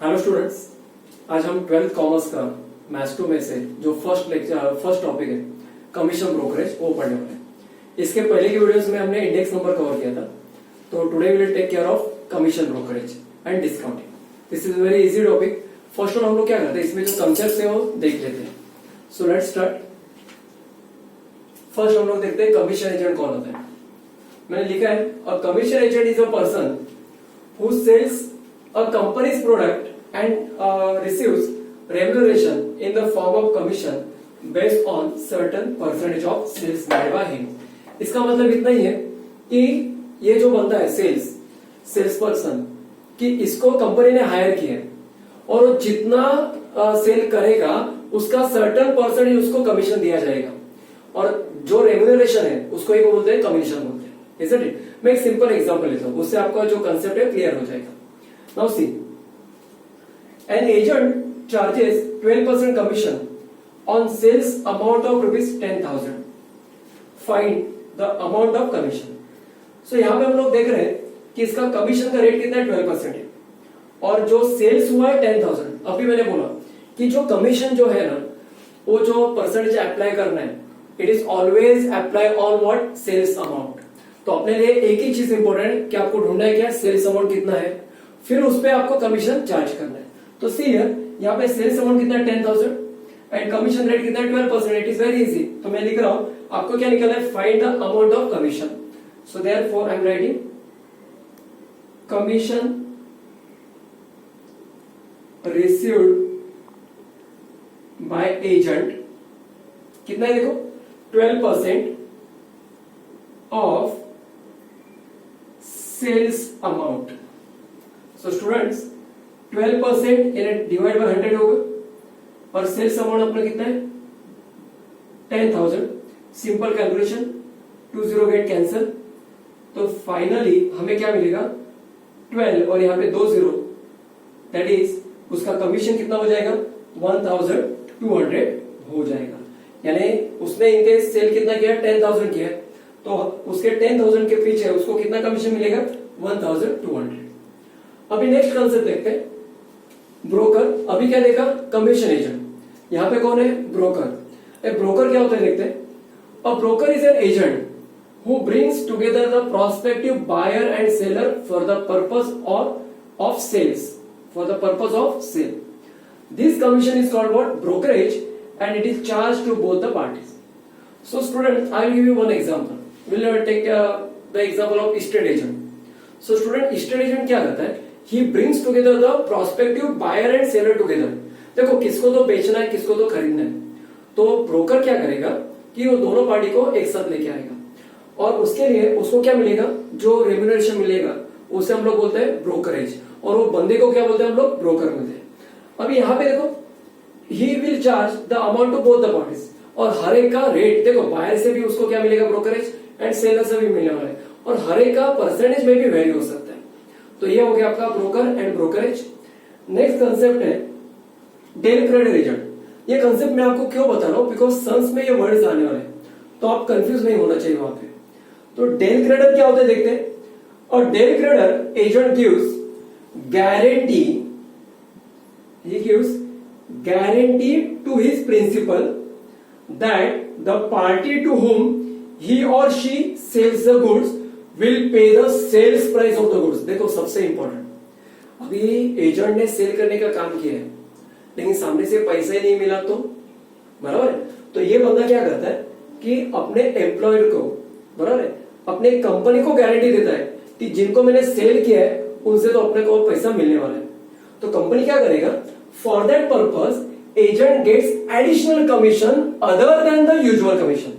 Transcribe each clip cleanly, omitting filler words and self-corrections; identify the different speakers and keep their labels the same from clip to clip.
Speaker 1: Hello students, आज हम 12th commerce का मैथ्स 2 में से जो फर्स्ट टॉपिक है कमीशन ब्रोकरेज वो पढ़ने वाले हैं। इसके पहले की वीडियोस में हमने इंडेक्स नंबर कवर किया था, तो today we will take care of commission brokerage and discounting. This is very easy topic. First of हम लोग क्या करते हैं, इसमें जो कंसेप्ट है वो देख लेते हैं। So let's start. फर्स्ट हम लोग देखते हैं कमीशन एजेंट कौन होता है। मैंने लिखा है a commission agent is a person who sells a company's product and receives remuneration in the form of commission based on certain percentage of sales made by him। इसका मतलब इतना ही है कि ये जो बंदा है सेल्स पर्सन कि इसको कंपनी ने हायर किया है और वो जितना सेल करेगा उसका सर्टेन परसेंटेज उसको कमीशन दिया जाएगा, और जो रेम्यूनरेशन है उसको ही बोलते हैं कमीशन बोलते हैं। Isn't it? मैं एक सिंपल एग्जांपल लेता हूं, उससे आपका जो कंसेप्ट है क्लियर हो जाएगा। Now see, an agent charges 12% commission on sales amount of rupees 10,000. Find the amount of commission. So यहाँ पे हम लोग देख रहे हैं कि इसका कमीशन का रेट कितना है, 12% है, और जो सेल्स हुआ है 10,000। अभी मैंने बोला कि जो कमीशन जो है ना, वो जो परसेंटेज अप्लाई करना है, it is always apply on what, sales amount. तो अपने लिए एक ही चीज इंपॉर्टेंट है कि आपको ढूंढना है क्या, सेल्स अमाउंट कितना है, फिर उस पे आपको कमीशन चार्ज करना है। तो सी हियर, यहाँ पे सेल्स अमाउंट कितना है 10,000 एंड कमीशन रेट कितना है 12%। It is very easy. तो मैं लिख रहा हूं, आपको क्या निकलना है, find the amount of commission. So therefore I am writing commission received by agent कितना है, देखो 12% of sales amount. So students, 12% divide by 100 होगा, और सेल्स अमाउंट अपना कितना है 10,000। सिंपल कैलकुलेशन, 20 गेट कैंसिल, तो फाइनली हमें क्या मिलेगा 12 और यहाँ पे 20, दैट इज उसका कमीशन कितना हो जाएगा 1,200 हो जाएगा। यानी उसने इनके सेल कितना किया, 10,000 किया, तो उसके 10,000 के पीछे उसको कितना कमीशन मिलेगा 1,200। अभी नेक्स्ट कंसेप्ट देखते हैं, ब्रोकर। अभी क्या देखा, कमीशन एजेंट। यहां पे कौन है, ब्रोकर। ब्रोकर क्या होता है देखते हैं। A broker is an agent who brings together the prospective buyer and seller for the purpose of sales, for the purpose of sale. This commission is called what, brokerage, and it is charge to both the parties. So student, I will give you one example. Will take the example of estate agent. So student, estate agent क्या करता है, he brings together the prospective buyer and seller together। देखो, किसको तो बेचना है, किसको तो खरीदना है, तो ब्रोकर क्या करेगा कि वो दोनों पार्टी को एक साथ लेके आएगा, और उसके लिए उसको क्या मिलेगा, जो रेम्यूनरेशन मिलेगा उसे हम लोग बोलते हैं ब्रोकरेज, और वो बंदे को क्या बोलते हैं हम लोग, ब्रोकर बोलते हैं। अभी यहाँ पे देखो, he will charge the amount to both the parties, और हर एक का रेट देखो, बायर से भी उसको क्या मिलेगा ब्रोकरेज, एंड सेलर से भी मिलने वाला है, और हर एक का परसेंटेज में भी वेरी हो सकता है। तो ये हो गया आपका broker and brokerage. Next concept है डेल क्रेडिट एजेंट। ये कंसेप्ट मैं आपको क्यों बता रहा हूं, बिकॉज सन्स में ये वर्ड्स आने वाले हैं, तो आप कंफ्यूज नहीं होना चाहिए वहां पे। तो डेल क्रेडिट क्या होता है देखते हैं। और del credit agent gives guarantee, he gives guarantee to his principal that the party to whom he or she sells the goods will pay the sales price of the goods। देखो, सबसे important, अभी agent ने cell करने का काम किया है, लेकिन सामने से पैसा ही नहीं मिला तो, बराबर है, तो ये बंदा क्या करता है कि अपने एम्प्लॉयर को, बराबर है, अपने कंपनी को गारंटी देता है कि जिनको मैंने सेल किया है उनसे तो अपने को पैसा मिलने वाला है। तो कंपनी क्या करेगा, for that purpose agent gets additional commission other than the usual commission.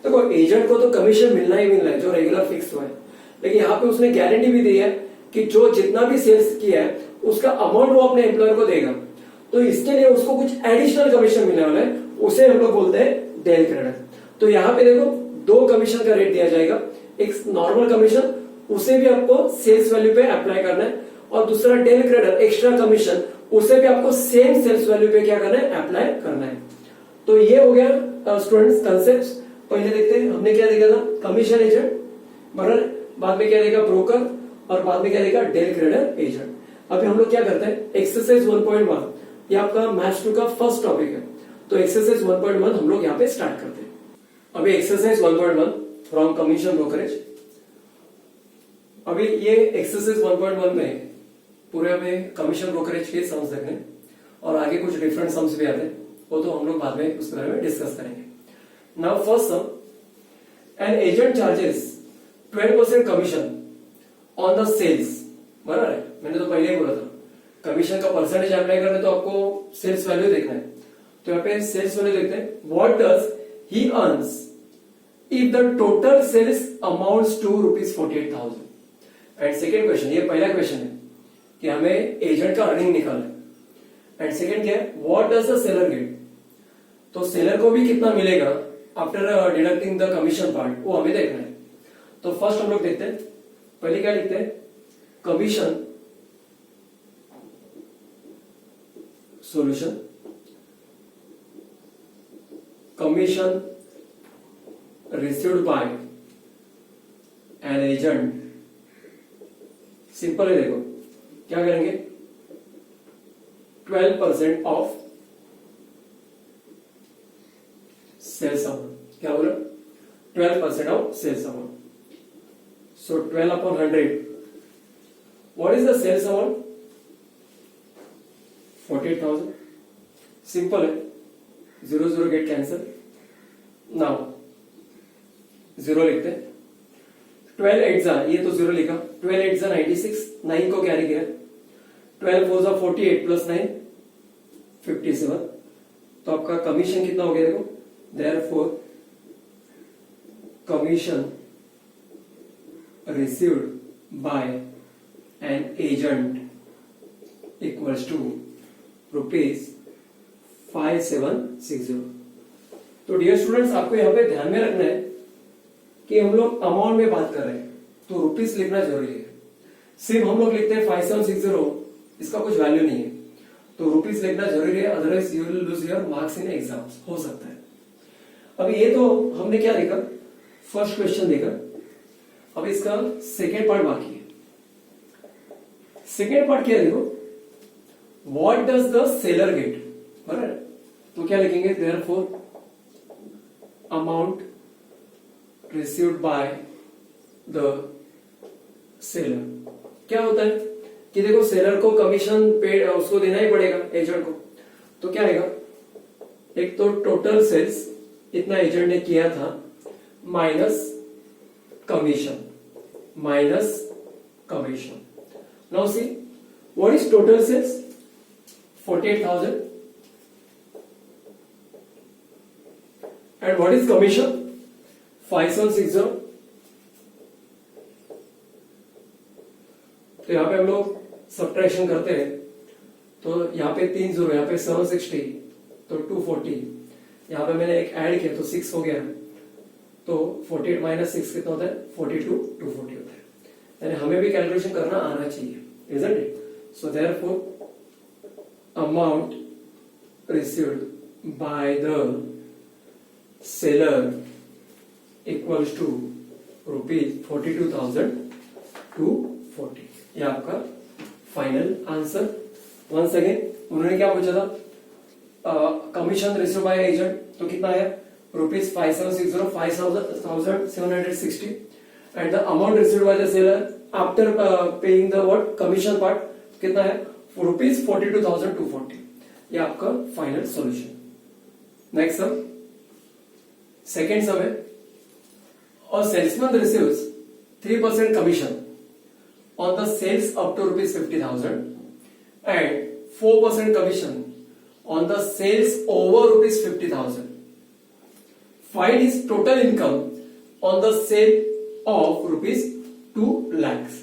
Speaker 1: देखो, एजेंट को तो कमीशन मिलना ही मिलना है जो रेगुलर फिक्स हुआ है, लेकिन यहाँ पे उसने गारंटी भी दी है कि जो जितना भी सेल्स किया है उसका अमाउंट वो अपने एम्प्लॉयर को देगा, तो इसके लिए उसको कुछ एडिशनल कमीशन मिलने वाला है, उसे हम लोग बोलते हैं डेल क्रेडिट। तो यहाँ पे देखो, दो कमीशन का रेट दिया जाएगा, एक नॉर्मल कमीशन, उसे भी आपको सेल्स वैल्यू पे अप्लाई करना है, और दूसरा डेल क्रेडिट एक्स्ट्रा कमीशन, उसे भी आपको सेम सेल्स वैल्यू पे क्या करना है, अप्लाई करना है। तो ये हो गया स्टूडेंट्स कंसेप्ट। पहले देखते हैं हमने क्या देखा था, कमीशन एजेंट, बराबर, बाद में क्या देखा ब्रोकर, और बाद में क्या देखा डेल क्रेडिट एजेंट। अभी हम लोग क्या करते हैं, एक्सरसाइज 1.1 ये आपका मैथ्स 2 का फर्स्ट टॉपिक है, तो एक्सरसाइज 1.1 हम लोग यहाँ पे स्टार्ट करते हैं। अभी एक्सरसाइज 1.1 फ्रॉम कमीशन ब्रोकरेज। अभी ये एक्सरसाइज 1.1 में पूरे में कमीशन ब्रोकरेज के सम्स देखने और आगे कुछ डिफरेंट सम्स भी आते हैं, वो तो हम लोग बाद में उसके बारे में डिस्कस करेंगे। Now first sum, an agent charges 12% commission on the sales. बराबर है, मैंने तो पहले ही बोला था कमीशन का परसेंटेज अप्लाई करना है तो आपको सेल्स वैल्यू देखना है, तो यहाँ पे सेल्स वैल्यू देखते हैं। What does he earns if the total sales amounts to ₹48,000। And second question, ये पहला क्वेश्चन है कि हमें एजेंट का अर्निंग निकालना है। एंड सेकेंड क्या है, what does the seller get, तो सेलर को भी कितना मिलेगा after deducting the commission part, वो हमें देखना है। तो फर्स्ट हम लोग देखते हैं, पहले क्या लिखते हैं, commission solution, commission received by an agent. Simple है, देखो क्या करेंगे, 12% ऑफ सेल्स अमाउंट। क्या बोला, 12% of sales amount. So 12/100, what is the sales amount, 48,000। Simple है, 0 गेट कैंसल। नाउ 0 लिखते हैं, 12 8 जा, ये तो 0 लिखा, 12 8 जा 96, 9 को कैरी किया, 12 4 जा 48 प्लस 9 57। तो आपका कमीशन कितना हो गया, देखो, therefore commission received by an agent equals to ₹5760। तो डियर स्टूडेंट्स, आपको यहां पे ध्यान में रखना है कि हम लोग अमाउंट में बात कर रहे हैं तो रुपीस लिखना जरूरी है। सिर्फ हम लोग लिखते हैं 5760, इसका कुछ वैल्यू नहीं है, तो रुपीस लिखना जरूरी है, otherwise you will lose your marks in exams, हो सकता है। अभी ये तो हमने क्या देखा, फर्स्ट क्वेश्चन देखा, अब इसका सेकेंड पार्ट बाकी है। सेकेंड पार्ट क्या है, देखो, what does the seller get. बराबर, तो क्या लिखेंगे, therefore amount received by the seller. क्या होता है कि देखो, सेलर को कमीशन पे उसको देना ही पड़ेगा एजेंट को, तो क्या आएगा, एक तो टोटल सेल्स इतना एजेंट ने किया था minus commission, now see what is total sales, 48,000 and what is commission, 5760। तो यहां पे हम लोग सब्ट्रैक्शन करते हैं, तो यहां पे 3 0, यहां पे 760, तो 240, यहां पे मैंने एक ऐड किया तो 6 हो गया, तो 48 माइनस 6 कितना होता है, 42, 240 होता है। यानी हमें भी कैलकुलेशन करना आना चाहिए, isn't it? So therefore amount received by the seller equals to ₹42,240। ये आपका फाइनल आंसर। वंस अगेन, उन्होंने क्या पूछा था, कमीशन रिसीव बाय एजेंट, तो कितना है, ₹5760, 5,760, and the amount received by the seller after paying the what commission part कितना है, ₹42,240। ये आपका final solution. Next sum, second sum है, और salesman receives 3% commission on the sales up to ₹50,000 and 4% commission on the sales over ₹50,000. Find his total income on the sale of ₹2 lakhs.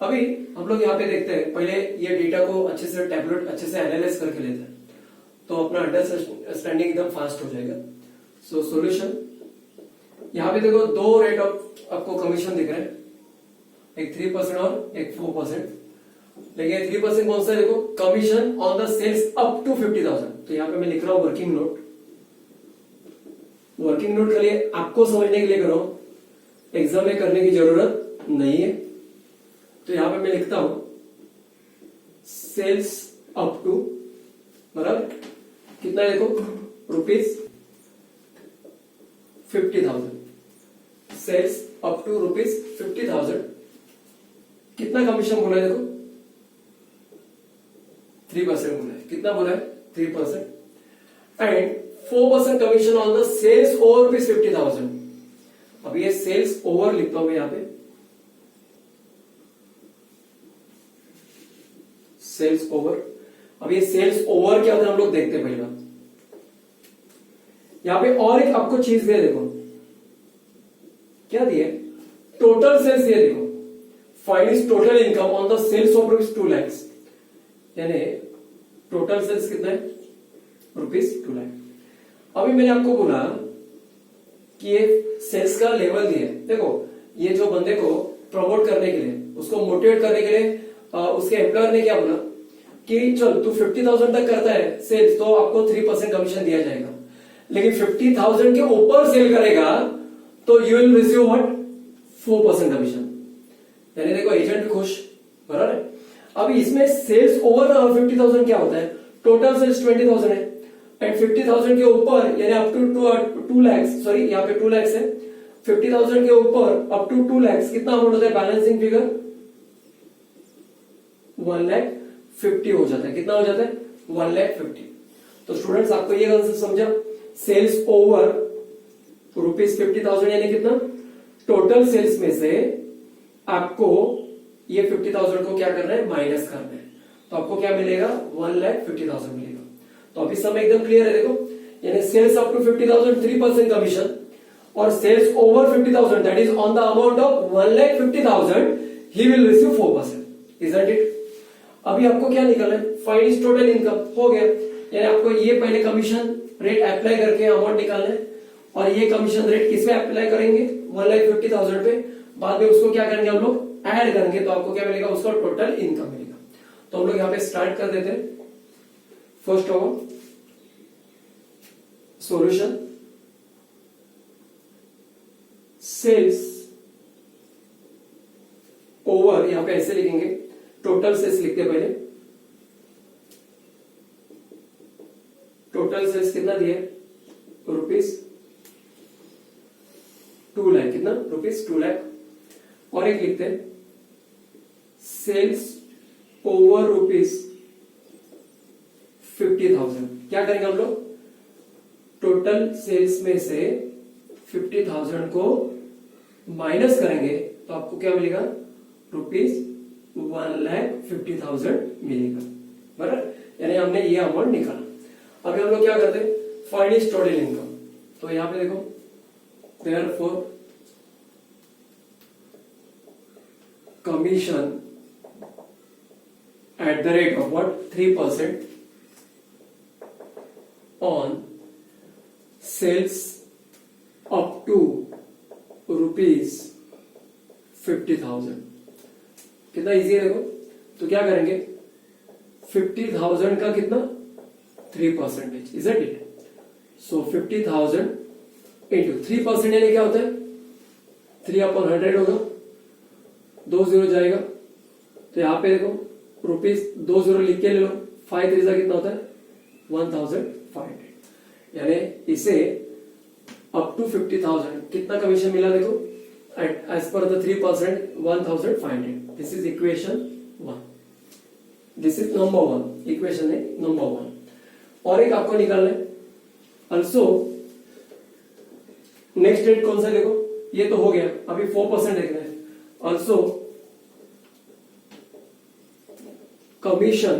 Speaker 1: अभी हम लोग यहाँ पे देखते हैं, पहले ये डेटा को अच्छे से टैबलेट अच्छे से एनालाइज करके लेते हैं, तो अपना अंडरस्टैंडिंग एकदम फास्ट हो जाएगा। सो सॉल्यूशन, यहाँ पे देखो 2 रेट ऑफ आपको कमीशन दिख रहे हैं, एक 3% और एक 4%। लेकिन 3% कौन सा है, देखो, commission on the sales up to 50,000। तो यहाँ पे मैं लिख रहा हूं वर्किंग नोट, वर्किंग नोट खाली आपको समझने के लिए कर रहा हूं, एग्जाम में करने की जरूरत नहीं है। तो यहां पे मैं लिखता हूं सेल्स अप टू, बराबर कितना है देखो, rupees 50,000, sales up to rupees 50,000, कितना कमीशन बोला है देखो, 3% बोला है, कितना बोला है 3%, and 4% commission on the sales over rupees 50,000। अब ये सेल्स ओवर लिखता हूं मैं यहां पे, सेल्स ओवर। अब ये सेल्स ओवर क्या होता है हम लोग देखते हैं पहले बात। यहां पे और एक आपको चीज दिया, देखो क्या दिए, टोटल सेल्स दिए, देखो find is total income on the sales of rupees 2 lakh, यानी टोटल सेल्स कितना है रुपीज 2 लाख। अभी मैंने आपको बोला कि ये सेल्स का लेवल दिया, देखो ये जो बंदे को प्रमोट करने के लिए, उसको मोटिवेट करने के लिए उसके एम्प्लॉयर ने क्या बोला कि चल तू 50,000 तक करता है सेल्स तो आपको 3% कमीशन दिया जाएगा, लेकिन 50,000 के ऊपर सेल करेगा तो you will receive what 4% commission. यानी देखो एजेंट भी खुश, बराबर है। अब इसमें सेल्स ओवर 50,000 क्या होता है, टोटल सेल्स 20,000 है एंड 50,000 के ऊपर यानी अप टू 2 लाख, सॉरी यहाँ पे 2 लाख है, 50,000 के ऊपर अप टू 2 लाख कितना अमाउंट होता है, बैलेंसिंग फिगर 1,50,000 हो जाता है, कितना हो जाता है 1,50,000। तो स्टूडेंट्स आपको ये कंसेप्ट समझा, सेल्स ओवर रुपीज 50,000 यानी कितना, टोटल सेल्स में से आपको ये 50,000 को क्या करना है, माइनस करना है, तो आपको क्या मिलेगा 1,50,000 मिलेगा। तो अभी समय एकदम क्लियर है, देखो यानी सेल्स अप टू 50,000 3% कमीशन और sales over 50,000 that is on the amount of 1,50,000 he will receive 4%, isn't it. अभी आपको क्या निकलना है, फाइंड इज टोटल इनकम, हो गया, यानी आपको ये पहले कमीशन रेट अप्लाई करके अमाउंट निकालना है और ये कमीशन रेट किस पे अप्लाई करेंगे 1,50,000 पे, बाद में उसको क्या करेंगे हम लोग ऐड करेंगे, तो आपको क्या मिलेगा, उसका टोटल इनकम मिलेगा। तो हम लोग यहाँ पे स्टार्ट कर देते हैं। First of all solution, sales over, यहां पे ऐसे लिखेंगे, टोटल सेल्स लिखते पहले, टोटल सेल्स कितना दिए रुपीज 2 लाख, कितना रुपीज 2 लाख, और एक लिखते हैं सेल्स ओवर रुपीज 50,000। क्या करेंगे हम लोग, टोटल सेल्स में से 50,000 को माइनस करेंगे तो आपको क्या मिलेगा, रुपीज 1,50,000 मिलेगा, बराबर, यानी हमने ये अमाउंट निकाला। अभी हम लोग क्या करते हैं, फाइंड इज टोटल इनकम, तो यहां पे देखो therefore commission at the rate of what 3% on sales up to rupees 50,000। कितना इजी है देखो, तो क्या करेंगे 50,000 का कितना 3%, isn't it? So 50,000 into 3% यानी क्या होता है 3/100 होगा, 2 0 जाएगा, तो यहां पे देखो रुपीज 2 0 लिख के ले लो, 5 3 कितना होता है 1,500, यानी इसे अप टू 50,000 कितना कमीशन मिला देखो, as per the 3% 1,500। This is equation 1, this is number 1, equation है नंबर 1। और एक आपको निकालना है ऑल्सो, नेक्स्ट रेट कौन सा देखो, ये तो हो गया, अभी 4% देखना है। Also commission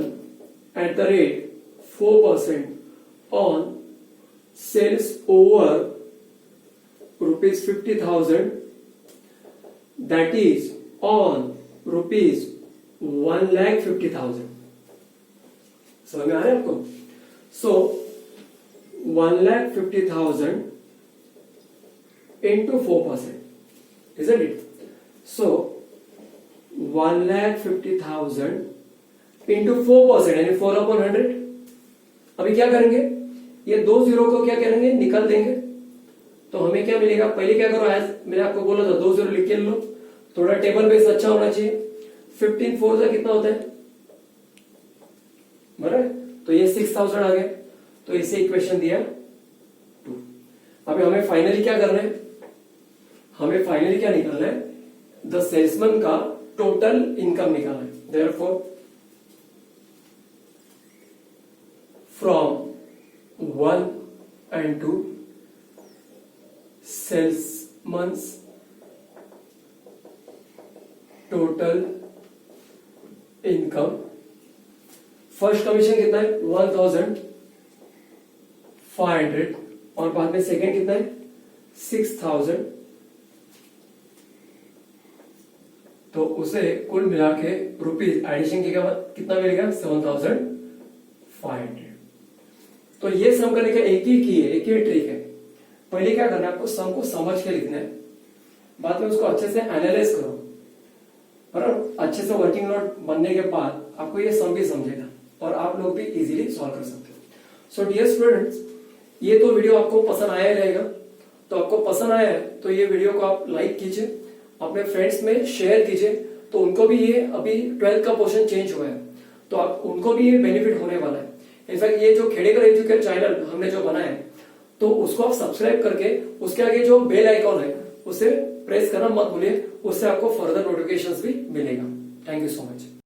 Speaker 1: at the rate 4% on sales over rupees 50,000 that is on rupees 1,50,000। समझ में आ रहा है आपको? So 1,50,000 into 4%, isn't it? So 1,50,000 into 4% यानी 4/100। अभी क्या करेंगे, ये 2 0 को क्या करेंगे, निकल देंगे, तो हमें क्या मिलेगा, पहले क्या करो, आज मैंने आपको बोला था 2 0 लिख के लो, थोड़ा टेबल बेस अच्छा होना चाहिए। 15 4 कितना होता है बराबर, तो ये 6000 आ गया, तो इसे इक्वेशन दिया 2। अभी हमें फाइनली क्या करना है, हमें फाइनली क्या निकालना है, द सेल्समैन का टोटल इनकम निकालना है। Therefore from 1 and 2 salesman's total income, first commission कितना है 1500 और बाद में सेकंड कितना है 6000, तो उसे कुल मिला के रुपीज एडिशन के बाद कितना मिलेगा 7500। तो ये सम करने का एक ही की है, एक ही ट्रिक है। पहले क्या करना है, आपको सम को समझ के लिखना है, बाद में उसको अच्छे से एनालाइज करो, पर अच्छे से वर्किंग नोट बनने के बाद आपको ये सम भी समझेगा और आप लोग भी इजीली सॉल्व कर सकते हो। सो डियर स्टूडेंट्स, ये तो वीडियो आपको पसंद आया रहेगा, तो आपको पसंद आया है तो ये वीडियो को आप लाइक कीजिए, अपने फ्रेंड्स में शेयर कीजिए, तो उनको भी ये अभी 12th का पोर्शन चेंज हुआ है, तो आप उनको भी ये बेनिफिट होने वाला है। इनफैक्ट ये जो खेड़ेकर एजुकेट चैनल हमने जो बनाया है, तो उसको आप सब्सक्राइब करके उसके आगे जो बेल आइकॉन है उसे प्रेस करना मत भूलिए, उससे आपको फर्दर नोटिफिकेशंस भी मिलेगा। Thank you so much.